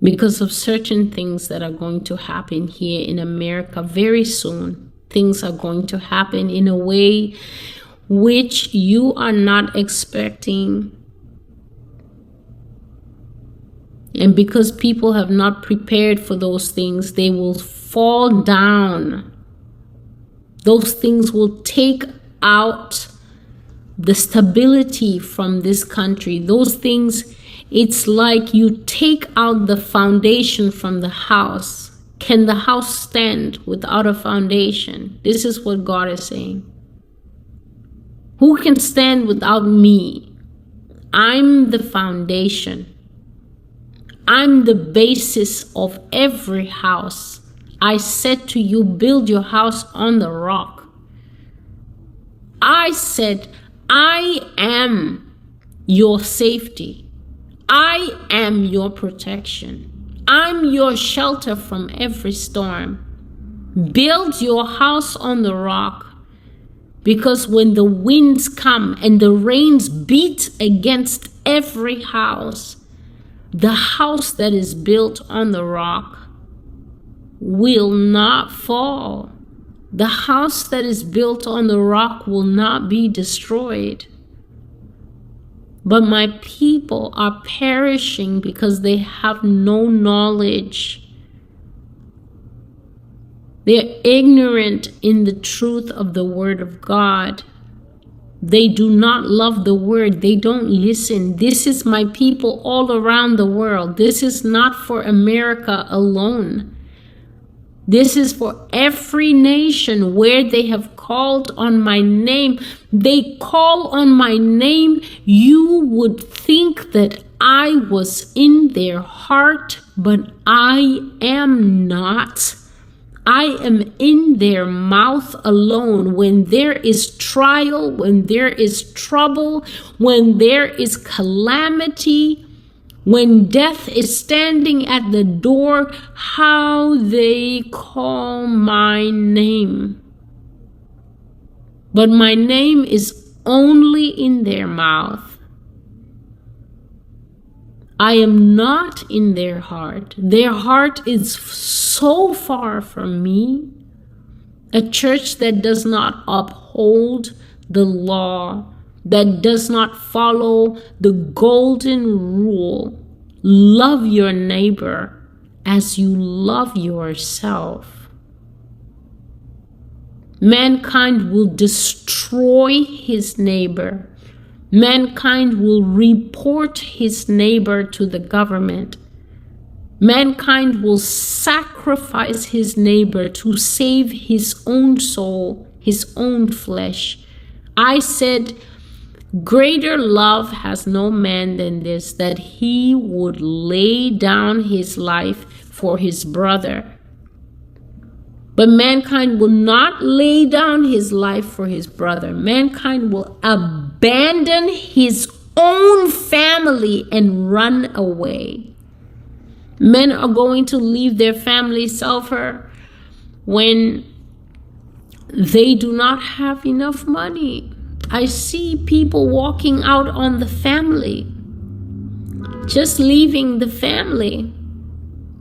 because of certain things that are going to happen here in America very soon. Things are going to happen in a way which you are not expecting. And because people have not prepared for those things, they will fall down. Those things will take out the stability from this country. Those things, it's like you take out the foundation from the house. Can the house stand without a foundation? This is what God is saying. Who can stand without me? I'm the foundation. I'm the basis of every house. I said to you, build your house on the rock. I said, I am your safety. I am your protection. I'm your shelter from every storm. Build your house on the rock, because when the winds come and the rains beat against every house, the house that is built on the rock will not fall. The house that is built on the rock will not be destroyed. But my people are perishing because they have no knowledge. They're ignorant in the truth of the word of God. They do not love the word. They don't listen. This is my people all around the world. This is not for America alone. This is for every nation where they have called on my name. They call on my name. You would think that I was in their heart, but I am not. I am in their mouth alone. When there is trial, when there is trouble, when there is calamity, when death is standing at the door, how they call my name. But my name is only in their mouth. I am not in their heart. Their heart is so far from me. A church that does not uphold the law, that does not follow the golden rule. Love your neighbor as you love yourself. Mankind will destroy his neighbor. Mankind will report his neighbor to the government. Mankind will sacrifice his neighbor to save his own soul, his own flesh. I said, greater love has no man than this, that he would lay down his life for his brother. But mankind will not lay down his life for his brother. Mankind will abandon his own family and run away. Men are going to leave their family suffer when they do not have enough money. I see people walking out on the family, just leaving the family.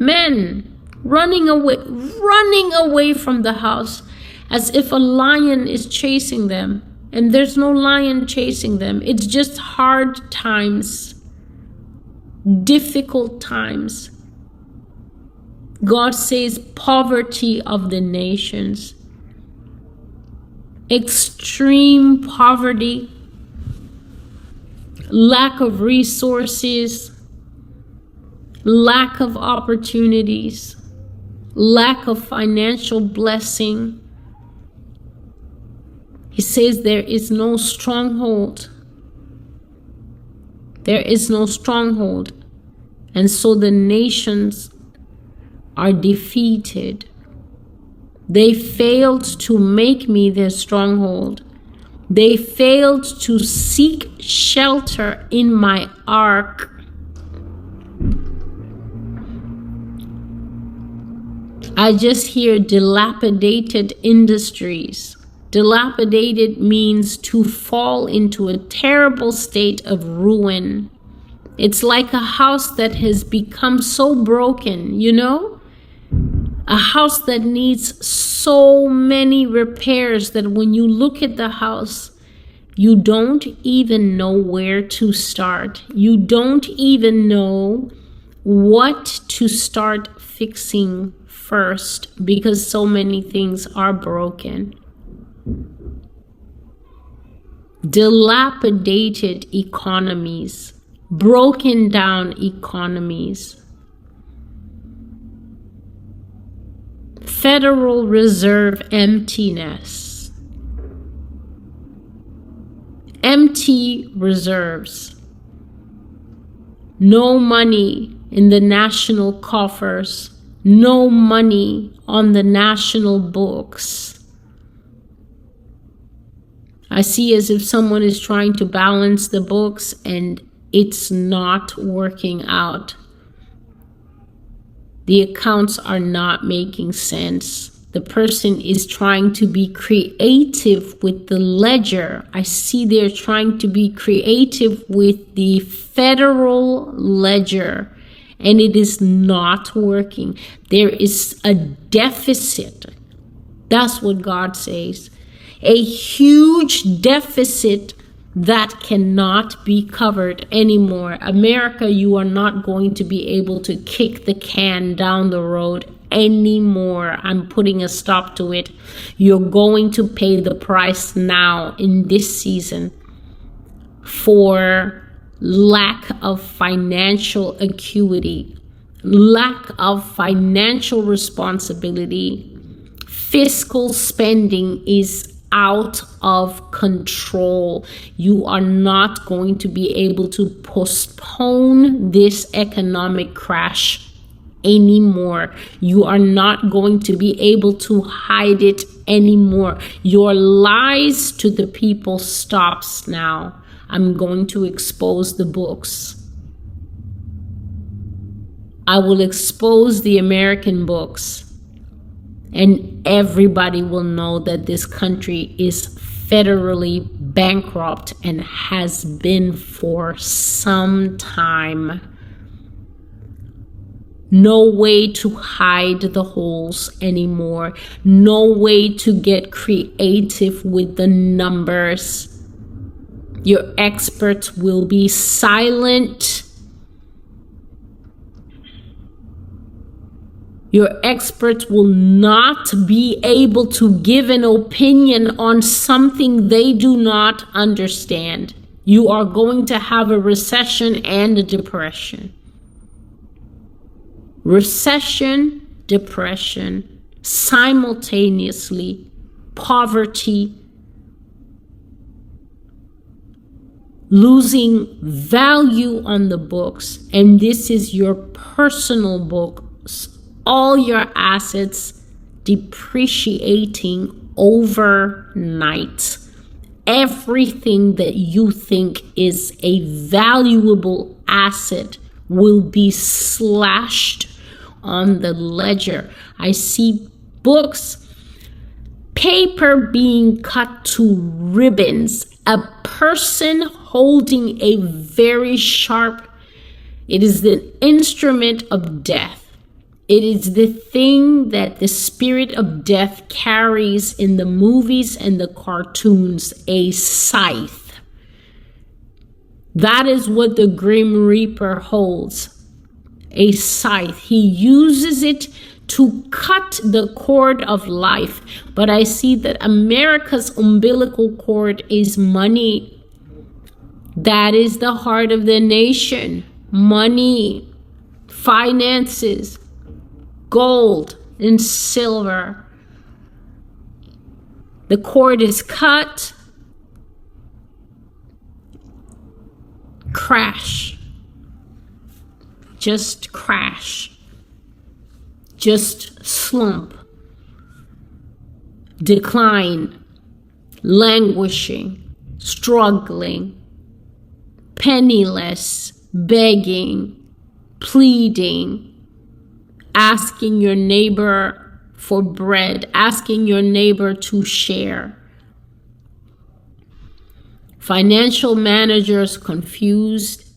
Men running away from the house as if a lion is chasing them, and there's no lion chasing them. It's just hard times, difficult times. God says poverty of the nations, extreme poverty, lack of resources, lack of opportunities, lack of financial blessing. He says there is no stronghold. There is no stronghold. And so the nations are defeated. They failed to make me their stronghold. They failed to seek shelter in my ark. I just hear dilapidated industries. Dilapidated means to fall into a terrible state of ruin. It's like a house that has become so broken, you know? A house that needs so many repairs that when you look at the house, you don't even know where to start. You don't even know what to start fixing first because so many things are broken. Dilapidated economies, broken down economies. Federal Reserve emptiness. Empty reserves. No money in the national coffers. No money on the national books. I see as if someone is trying to balance the books and it's not working out. The accounts are not making sense. The person is trying to be creative with the ledger. I see they're trying to be creative with the federal ledger, and it is not working. There is a deficit. That's what God says. A huge deficit that cannot be covered anymore. America, you are not going to be able to kick the can down the road anymore. I'm putting a stop to it. You're going to pay the price now in this season for lack of financial acuity, lack of financial responsibility. Fiscal spending is out of control. You are not going to be able to postpone this economic crash anymore. You are not going to be able to hide it anymore. Your lies to the people stops now. I'm going to expose the books. I will expose the American books. And everybody will know that this country is federally bankrupt and has been for some time. No way to hide the holes anymore. No way to get creative with the numbers. Your experts will be silent. Your experts will not be able to give an opinion on something they do not understand. You are going to have a recession and a depression. Recession, depression, simultaneously, poverty, losing value on the books, and this is your personal books. All your assets depreciating overnight. Everything that you think is a valuable asset will be slashed on the ledger. I see books, paper being cut to ribbons, a person holding a very sharp, it is the instrument of death. It is the thing that the spirit of death carries in the movies and the cartoons, a scythe. That is what the Grim Reaper holds, a scythe. He uses it to cut the cord of life. But I see that America's umbilical cord is money. That is the heart of the nation. Money, finances, gold and silver. The cord is cut. Crash. Just crash. Just slump. Decline. Languishing. Struggling. Penniless. Begging. Pleading. Asking your neighbor for bread, asking your neighbor to share. Financial managers confused,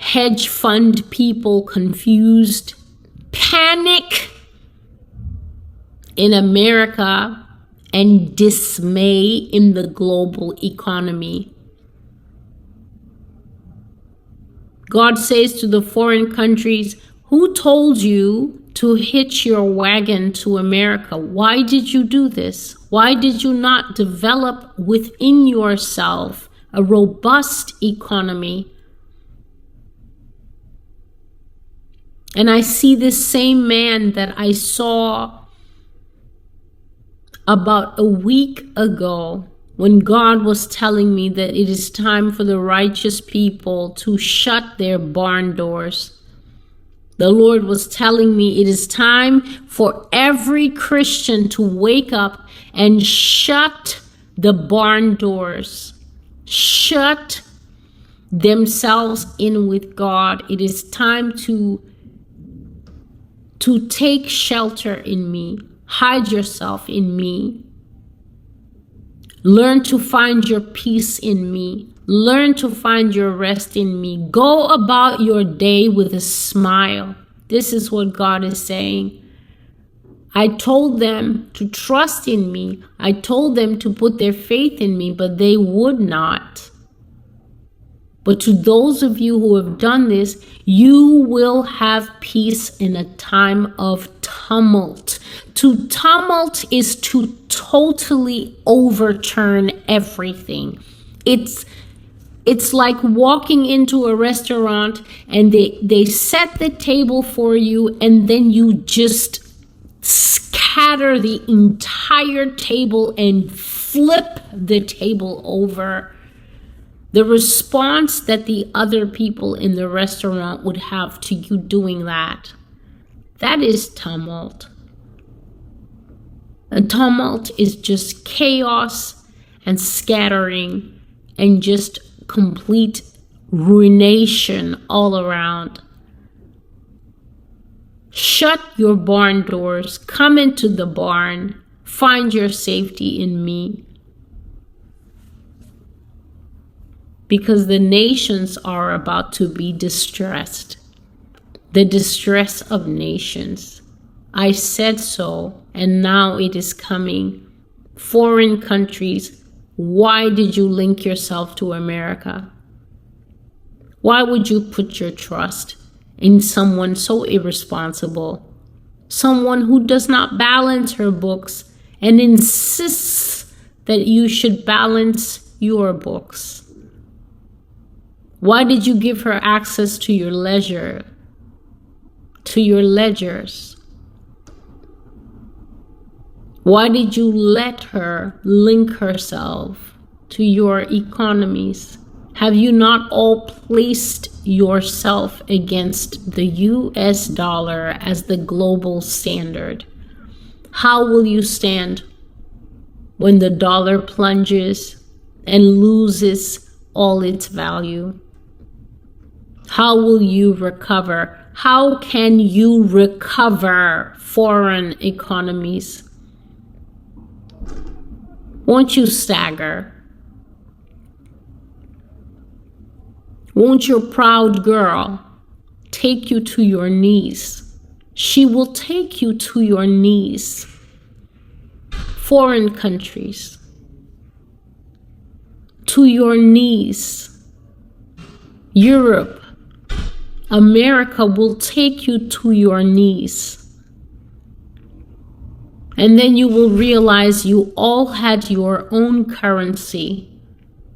hedge fund people confused, panic in America, and dismay in the global economy. God says to the foreign countries, who told you to hitch your wagon to America? Why did you do this? Why did you not develop within yourself a robust economy? And I see this same man that I saw about a week ago when God was telling me that it is time for the righteous people to shut their barn doors. The Lord was telling me it is time for every Christian to wake up and shut the barn doors. Shut themselves in with God. It is time to take shelter in me. Hide yourself in me. Learn to find your peace in me. Learn to find your rest in me. Go about your day with a smile. This is what God is saying. I told them to trust in me. I told them to put their faith in me, but they would not. But to those of you who have done this, you will have peace in a time of tumult. To tumult is to totally overturn everything. It's like walking into a restaurant and they set the table for you and then you just scatter the entire table and flip the table over. The response that the other people in the restaurant would have to you doing that is tumult. A tumult is just chaos and scattering and just complete ruination all around. Shut your barn doors. Come into the barn. Find your safety in me. Because the nations are about to be distressed. The distress of nations. I said so, and now it is coming. Foreign countries, why did you link yourself to America? Why would you put your trust in someone so irresponsible? Someone who does not balance her books and insists that you should balance your books. Why did you give her access to your ledger, to your ledgers? Why did you let her link herself to your economies? Have you not all placed yourself against the US dollar as the global standard? How will you stand when the dollar plunges and loses all its value? How will you recover? How can you recover foreign economies? Won't you stagger? Won't your proud girl take you to your knees? She will take you to your knees. Foreign countries, to your knees. Europe, America will take you to your knees. And then you will realize you all had your own currency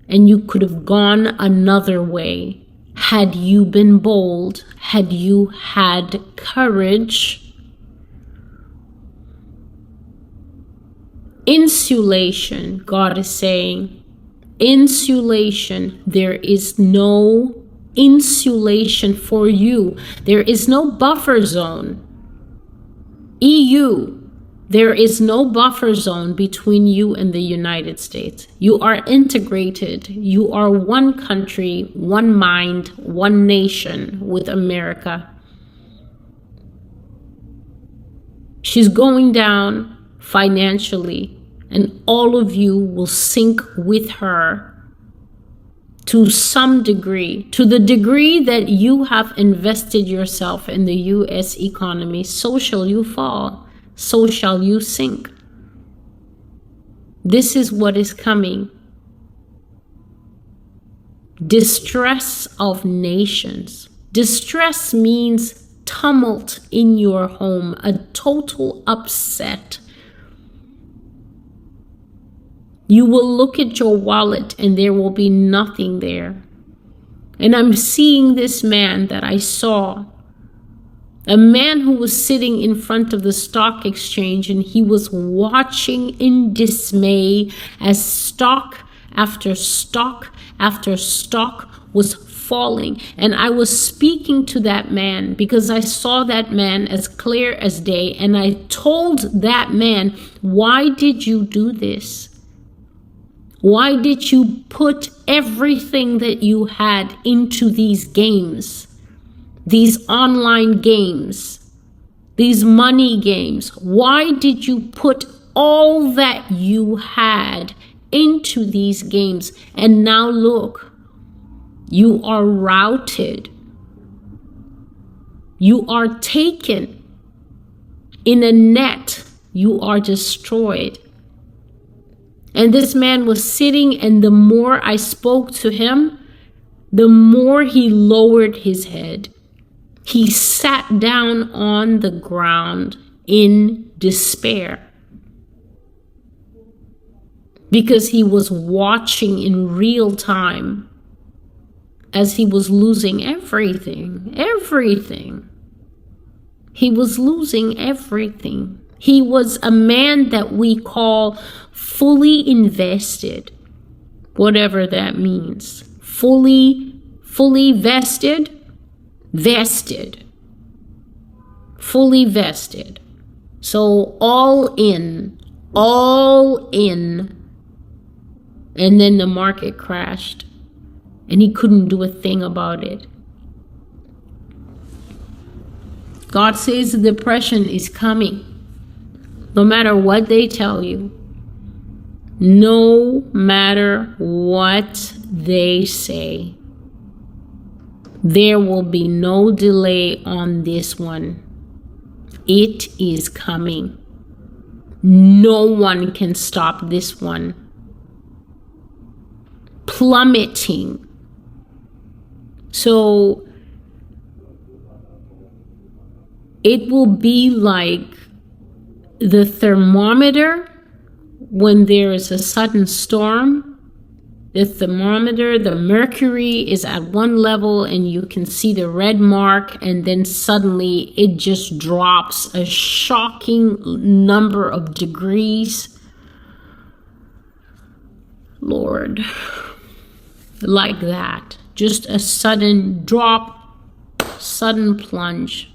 and you could have gone another way had you been bold, had you had courage. Insulation, God is saying. Insulation, there is no insulation for you. There is no buffer zone. EU, there is no buffer zone between you and the United States. You are integrated. You are one country, one mind, one nation with America. She's going down financially, and all of you will sink with her to some degree, to the degree that you have invested yourself in the U.S. economy, so shall you fall, so shall you sink. This is what is coming. Distress of nations. Distress means tumult in your home, a total upset. You will look at your wallet and there will be nothing there. And I'm seeing this man that I saw, a man who was sitting in front of the stock exchange, and he was watching in dismay as stock after stock after stock was falling. And I was speaking to that man because I saw that man as clear as day. And I told that man, why did you do this? Why did you put everything that you had into these games, these online games, these money games? Why did you put all that you had into these games? And now look, you are routed. You are taken in a net. You are destroyed. And this man was sitting, and the more I spoke to him, the more he lowered his head. He sat down on the ground in despair because he was watching in real time as he was losing everything. He was losing everything. He was a man that we call fully invested, whatever that means. Fully vested, fully vested. So all in. And then the market crashed and he couldn't do a thing about it. God says the depression is coming. No matter what they tell you, no matter what they say, there will be no delay on this one. It is coming. No one can stop this one. Plummeting. So it will be like the thermometer when there is a sudden storm. The thermometer, the mercury is at one level and you can see the red mark, and then suddenly it just drops a shocking number of degrees. Lord, like that. Just a sudden drop, sudden plunge,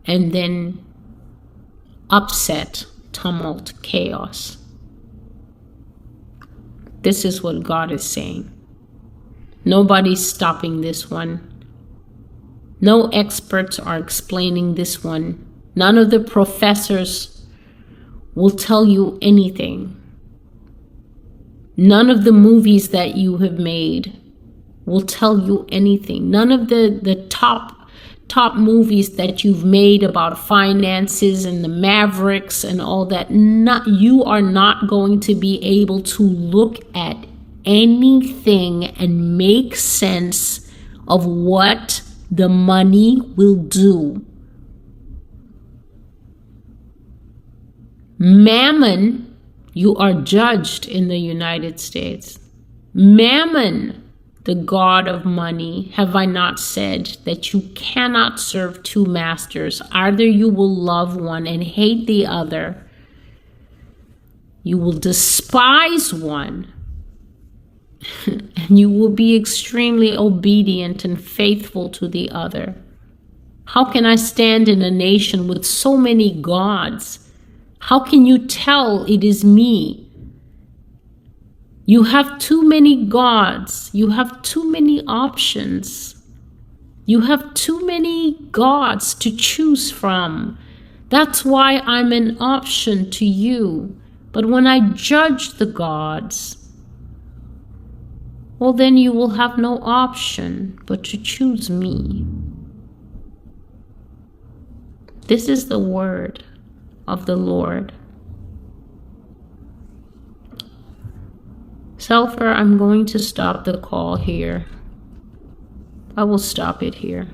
and then upset, tumult, chaos. This is what God is saying. Nobody's stopping this one. No experts are explaining this one. None of the professors will tell you anything. None of the movies that you have made will tell you anything. None of the top movies that you've made about finances and the Mavericks and all that, you are not going to be able to look at anything and make sense of what the money will do. Mammon, you are judged in the United States. Mammon, the god of money, have I not said that you cannot serve two masters? Either you will love one and hate the other. You will despise one and you will be extremely obedient and faithful to the other. How can I stand in a nation with so many gods? How can you tell it is me? You have too many gods. You have too many options. You have too many gods to choose from. That's why I'm an option to you. But when I judge the gods, well, then you will have no option but to choose me. This is the word of the Lord. Selfer, I'm going to stop the call here. I will stop it here.